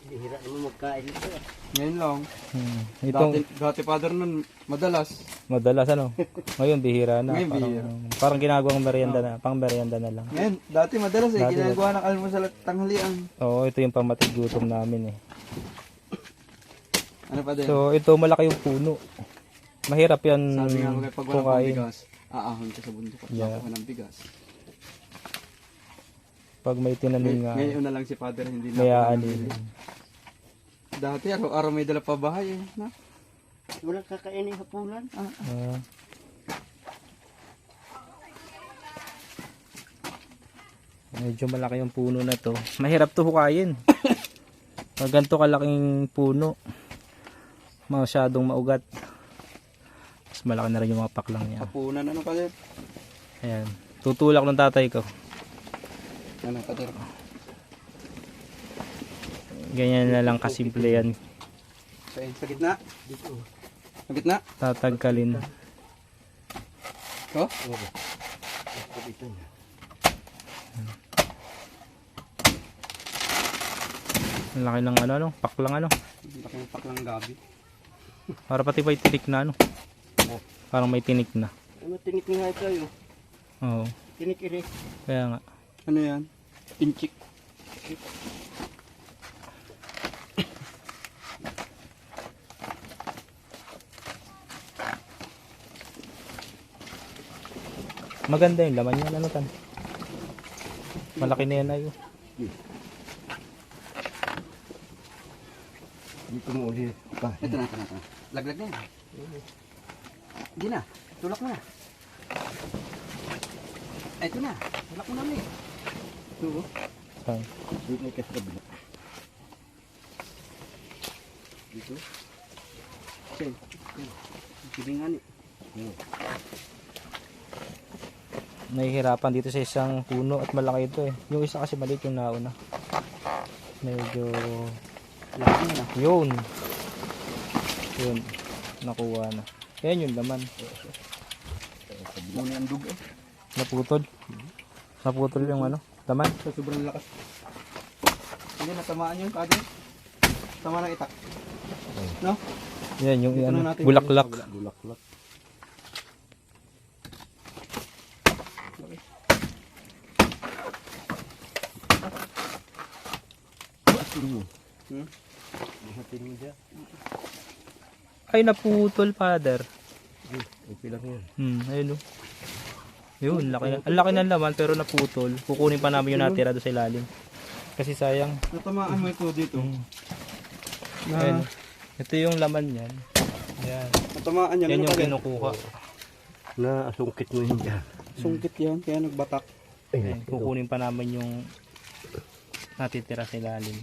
Bihira naman magkain nito. Ngayon lang. Itong Dati father nun, madalas. madalas ano. Ngayon bihira na. Ngayon, Parang, bihira. parang ginagawang merienda na, pang merienda na lang. Ngayon, dati madalas Dati ginagawa ng almusal at tanghalian. Oo, ito yung pamatiggutom namin eh. Ano pa din? So ito malaki yung puno. Mahirap yan Sabi nga pag wala pang kukain. bigas, aahon ka sa bundok at Yeah. yeah. ng bigas. Pag may tinanim nga, Ngayon na lang si father hindi may na aanin. Dati araw-araw may dala pa bahay eh. Na? Walang kakainin hapunan. Medyo malaki yung puno na to. Mahirap to hukayin. Pag ganito kalaking puno, masyadong maugat. Mas malaki na rin yung mga paklang niya. Hapunan ano pa din? Ayan. Tutulak ng tatay ko. Ano pa din? Ganyan na lang kasimple yan. Sa gitna? Dito. Sa gitna? Tatagkalin. Oh? Dito na. Ang laki ng ano, paklang ano. Laki ng paklang gabi. Para pati may tinik na ano. Parang may tinik na. Ano tinik nga kayo? Oo. Tinik iri. Kaya nga. Ano yan? Pinchik. Maganda yung laman yan. Ano tan? Malaki na yan ayo. Dito mo ulit. Ito na. Laglag na yan. Hindi na. Tulak mo na. Ito na. Tulak mo na ulit. Ito. Saan? Dito may kasabila. Dito. Sen. Kilingan eh. Nahihirapan dito sa isang puno at malaki ito eh. Yung isa kasi maliit yung nauna. Medyo Laki na. yun. Yun. Nakuha na. Yan yung laman. Muna ang dugo. Naputol. Naputol yung ano. Laman. Sa sobrang lakas. Hindi natamaan yung kagad. Tama ng itak. No? Yan yung Dito ano, na natin bulaklak. Bulaklak. Batin mo. Batin mo dyan. Ay naputol father. Okay lang yan. Ayun oh. Yun, laki na. Ang laki ng laman pero naputol. Kukunin pa namin yung natira doon sa ilalim. Kasi sayang. Natamaan mo ito dito. Ayun. Ito yung laman niyan. Yan. Natamaan yan. Yan Ano yung kagad? kinukuha. Na sungkit mo yun dyan. Sungkit yan. Kaya nagbatak. Ayan, kukunin pa namin yung natitira sa ilalim.